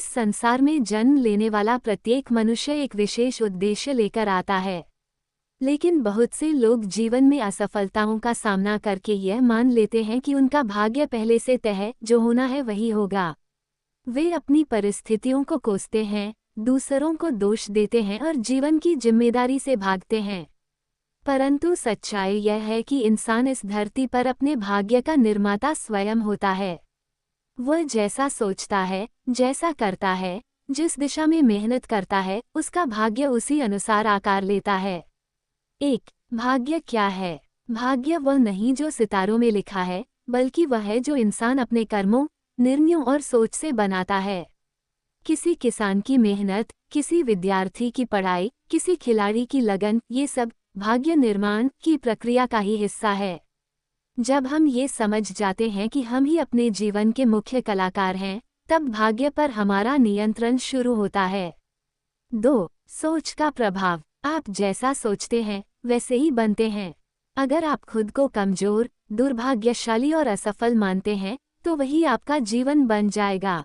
इस संसार में जन्म लेने वाला प्रत्येक मनुष्य एक विशेष उद्देश्य लेकर आता है। लेकिन बहुत से लोग जीवन में असफलताओं का सामना करके यह मान लेते हैं कि उनका भाग्य पहले से तय है, जो होना है वही होगा। वे अपनी परिस्थितियों को कोसते हैं, दूसरों को दोष देते हैं और जीवन की जिम्मेदारी से भागते हैं। परंतु सच्चाई यह है कि इंसान इस धरती पर अपने भाग्य का निर्माता स्वयं होता है। वह जैसा सोचता है, जैसा करता है, जिस दिशा में मेहनत करता है, उसका भाग्य उसी अनुसार आकार लेता है। भाग्य क्या है? भाग्य वह नहीं जो सितारों में लिखा है, बल्कि वह है जो इंसान अपने कर्मों, निर्णयों और सोच से बनाता है। किसी किसान की मेहनत, किसी विद्यार्थी की पढ़ाई, किसी खिलाड़ी की लगन, ये सब भाग्य निर्माण की प्रक्रिया का ही हिस्सा है। जब हम ये समझ जाते हैं कि हम ही अपने जीवन के मुख्य कलाकार हैं, तब भाग्य पर हमारा नियंत्रण शुरू होता है। 2. सोच का प्रभाव। आप जैसा सोचते हैं वैसे ही बनते हैं। अगर आप खुद को कमजोर, दुर्भाग्यशाली और असफल मानते हैं, तो वही आपका जीवन बन जाएगा।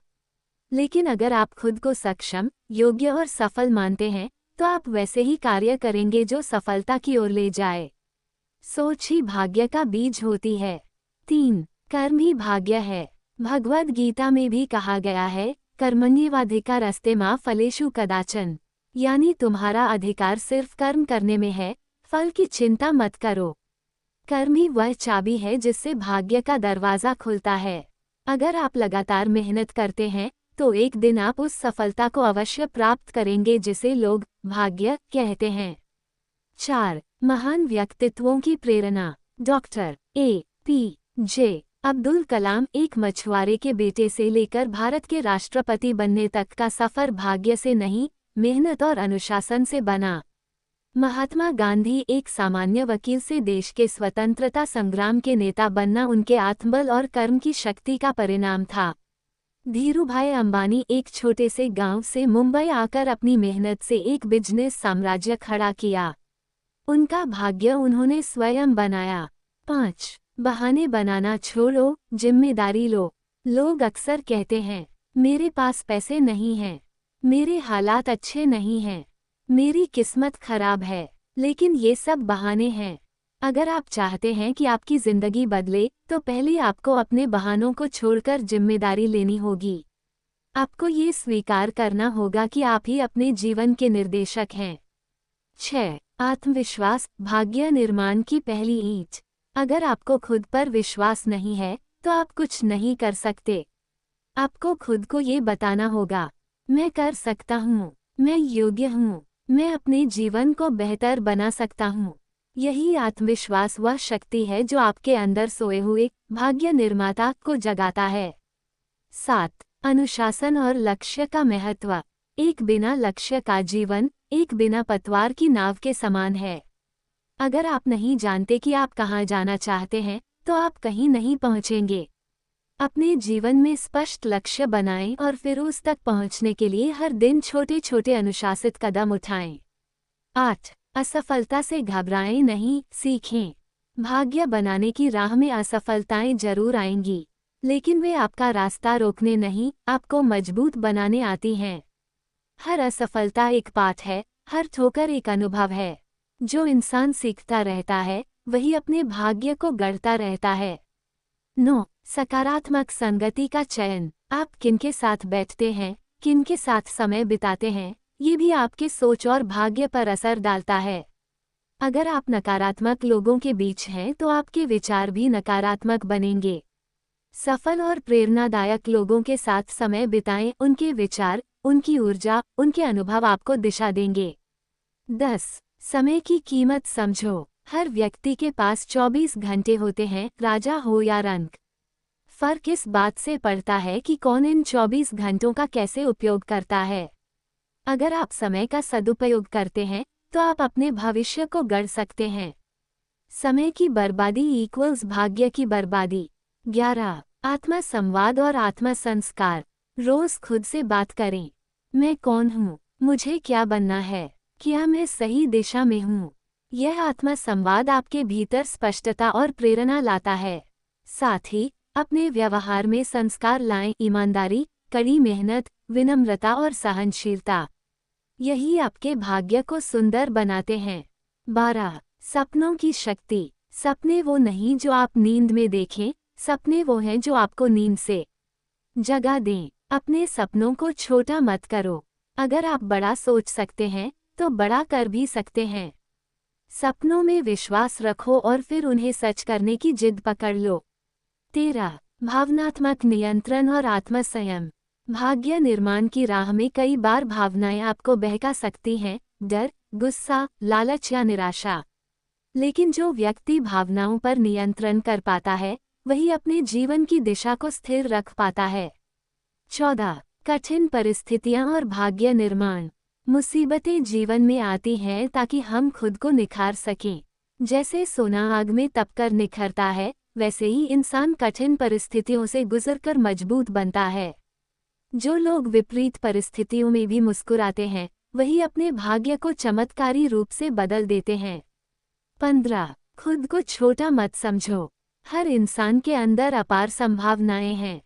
लेकिन अगर आप खुद को सक्षम, योग्य और सफल मानते हैं, तो आप वैसे ही कार्य करेंगे जो सफलता की ओर ले जाए। सोच ही भाग्य का बीज होती है। 3. कर्म ही भाग्य है। भगवद गीता में भी कहा गया है, कर्मण्येवाधिकारस्ते मा फलेषु कदाचन, यानी तुम्हारा अधिकार सिर्फ कर्म करने में है, फल की चिंता मत करो। कर्म ही वह चाबी है जिससे भाग्य का दरवाजा खुलता है। अगर आप लगातार मेहनत करते हैं, तो एक दिन आप उस सफलता को अवश्य प्राप्त करेंगे जिसे लोग भाग्य कहते हैं। 4. महान व्यक्तित्वों की प्रेरणा। डॉक्टर APJ अब्दुल कलाम एक मछुआरे के बेटे से लेकर भारत के राष्ट्रपति बनने तक का सफर भाग्य से नहीं, मेहनत और अनुशासन से बना। महात्मा गांधी एक सामान्य वकील से देश के स्वतंत्रता संग्राम के नेता बनना उनके आत्मबल और कर्म की शक्ति का परिणाम था। धीरूभाई अंबानी एक छोटे से गांव से मुंबई आकर अपनी मेहनत से एक बिजनेस साम्राज्य खड़ा किया। उनका भाग्य उन्होंने स्वयं बनाया। 5. बहाने बनाना छोड़ो, जिम्मेदारी लो। लोग अक्सर कहते हैं, मेरे पास पैसे नहीं हैं, मेरे हालात अच्छे नहीं हैं, मेरी किस्मत खराब है। लेकिन ये सब बहाने हैं। अगर आप चाहते हैं कि आपकी जिंदगी बदले, तो पहले आपको अपने बहानों को छोड़कर जिम्मेदारी लेनी होगी। आपको ये स्वीकार करना होगा कि आप ही अपने जीवन के निर्देशक हैं। 6. आत्मविश्वास भाग्य निर्माण की पहली ईंट। अगर आपको खुद पर विश्वास नहीं है, तो आप कुछ नहीं कर सकते। आपको खुद को ये बताना होगा, मैं कर सकता हूँ, मैं योग्य हूँ, मैं अपने जीवन को बेहतर बना सकता हूँ। यही आत्मविश्वास वह शक्ति है जो आपके अंदर सोए हुए भाग्य निर्माता को जगाता है। 7. अनुशासन और लक्ष्य का महत्व। एक बिना लक्ष्य का जीवन एक बिना पतवार की नाव के समान है। अगर आप नहीं जानते कि आप कहाँ जाना चाहते हैं, तो आप कहीं नहीं पहुँचेंगे। अपने जीवन में स्पष्ट लक्ष्य बनाएं और फिर उस तक पहुँचने के लिए हर दिन छोटे छोटे अनुशासित कदम उठाएं। 8. असफलता से घबराएं नहीं, सीखें। भाग्य बनाने की राह में असफलताएं जरूर आएंगी, लेकिन वे आपका रास्ता रोकने नहीं, आपको मजबूत बनाने आती हैं। हर असफलता एक पाठ है, हर ठोकर एक अनुभव है। जो इंसान सीखता रहता है, वही अपने भाग्य को गढ़ता रहता है। 9. सकारात्मक संगति का चयन। आप किनके साथ बैठते हैं, किनके साथ समय बिताते हैं, ये भी आपके सोच और भाग्य पर असर डालता है। अगर आप नकारात्मक लोगों के बीच हैं, तो आपके विचार भी नकारात्मक बनेंगे। सफल और प्रेरणादायक लोगों के साथ समय बिताएं, उनके विचार, उनकी ऊर्जा, उनके अनुभव आपको दिशा देंगे। 10. समय की कीमत समझो। हर व्यक्ति के पास 24 घंटे होते हैं, राजा हो या रंक। फर्क इस बात से पड़ता है कि कौन इन 24 घंटों का कैसे उपयोग करता है। अगर आप समय का सदुपयोग करते हैं, तो आप अपने भविष्य को गढ़ सकते हैं। समय की बर्बादी इक्वल्स भाग्य की बर्बादी। 11. आत्मा संवाद और आत्मा संस्कार। रोज खुद से बात करें, मैं कौन हूँ, मुझे क्या बनना है, क्या मैं सही दिशा में हूँ। यह आत्मा संवाद आपके भीतर स्पष्टता और प्रेरणा लाता है। साथ ही अपने व्यवहार में संस्कार लाएं, ईमानदारी, कड़ी मेहनत, विनम्रता और सहनशीलता। यही आपके भाग्य को सुंदर बनाते हैं। 12. सपनों की शक्ति। सपने वो नहीं जो आप नींद में देखें, सपने वो हैं जो आपको नींद से जगा दें। अपने सपनों को छोटा मत करो। अगर आप बड़ा सोच सकते हैं तो बड़ा कर भी सकते हैं। सपनों में विश्वास रखो और फिर उन्हें सच करने की जिद पकड़ लो। 13. भावनात्मक नियंत्रण और आत्मसंयम। भाग्य निर्माण की राह में कई बार भावनाएं आपको बहका सकती हैं, डर, गुस्सा, लालच या निराशा। लेकिन जो व्यक्ति भावनाओं पर नियंत्रण कर पाता है, वही अपने जीवन की दिशा को स्थिर रख पाता है। 14. कठिन परिस्थितियां और भाग्य निर्माण। मुसीबतें जीवन में आती हैं ताकि हम खुद को निखार सकें। जैसे सोना आग में तपकर निखरता है, वैसे ही इंसान कठिन परिस्थितियों से गुजरकर मजबूत बनता है। जो लोग विपरीत परिस्थितियों में भी मुस्कुराते हैं, वही अपने भाग्य को चमत्कारी रूप से बदल देते हैं। 15. खुद को छोटा मत समझो। हर इंसान के अंदर अपार संभावनाएं हैं।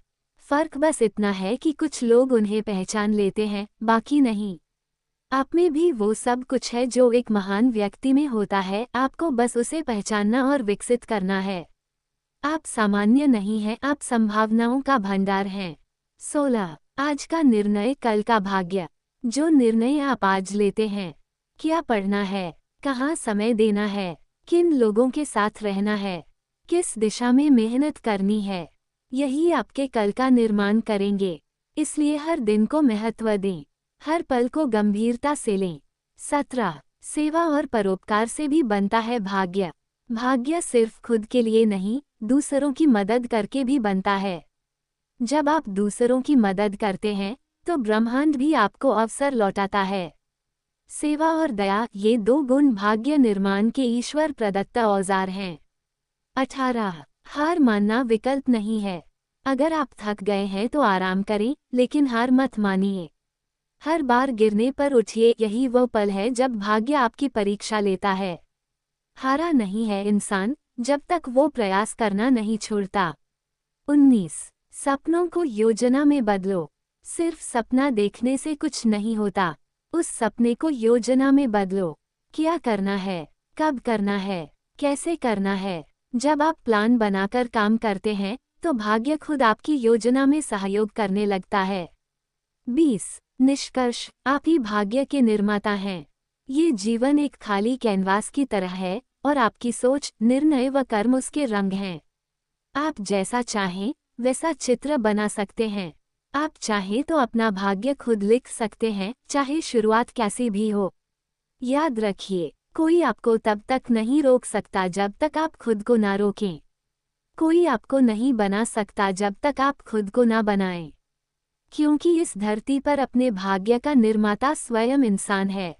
फर्क बस इतना है कि कुछ लोग उन्हें पहचान लेते हैं, बाकी नहीं। आप में भी वो सब कुछ है जो एक महान व्यक्ति में होता है, आपको बस उसे पहचानना और विकसित करना है। आप सामान्य नहीं हैं, आप संभावनाओं का भंडार हैं। 16. आज का निर्णय कल का भाग्य। जो निर्णय आप आज लेते हैं, क्या पढ़ना है, कहाँ समय देना है, किन लोगों के साथ रहना है, किस दिशा में मेहनत करनी है, यही आपके कल का निर्माण करेंगे। इसलिए हर दिन को महत्व दें, हर पल को गंभीरता से लें। 17. सेवा और परोपकार से भी बनता है भाग्य। भाग्य सिर्फ खुद के लिए नहीं, दूसरों की मदद करके भी बनता है। जब आप दूसरों की मदद करते हैं, तो ब्रह्मांड भी आपको अवसर लौटाता है। सेवा और दया, ये 2 गुण भाग्य निर्माण के ईश्वर प्रदत्त औजार हैं। 18. हार मानना विकल्प नहीं है। अगर आप थक गए हैं तो आराम करें, लेकिन हार मत मानिए। हर बार गिरने पर उठिए, यही वो पल है जब भाग्य आपकी परीक्षा लेता है। हारा नहीं है इंसान, जब तक वो प्रयास करना नहीं छोड़ता। 19. सपनों को योजना में बदलो। सिर्फ सपना देखने से कुछ नहीं होता, उस सपने को योजना में बदलो। क्या करना है, कब करना है, कैसे करना है। जब आप प्लान बनाकर काम करते हैं, तो भाग्य खुद आपकी योजना में सहयोग करने लगता है। 20. निष्कर्ष, आप ही भाग्य के निर्माता हैं। ये जीवन एक खाली कैनवास की तरह है, और आपकी सोच, निर्णय व कर्म उसके रंग हैं। आप जैसा चाहें, वैसा चित्र बना सकते हैं। आप चाहें तो अपना भाग्य खुद लिख सकते हैं, चाहे शुरुआत कैसी भी हो। याद रखिए, कोई आपको तब तक नहीं रोक सकता जब तक आप खुद को ना रोकें। कोई आपको नहीं बना सकता जब तक आप खुद को ना बनाएं। क्योंकि इस धरती पर अपने भाग्य का निर्माता स्वयं इंसान है।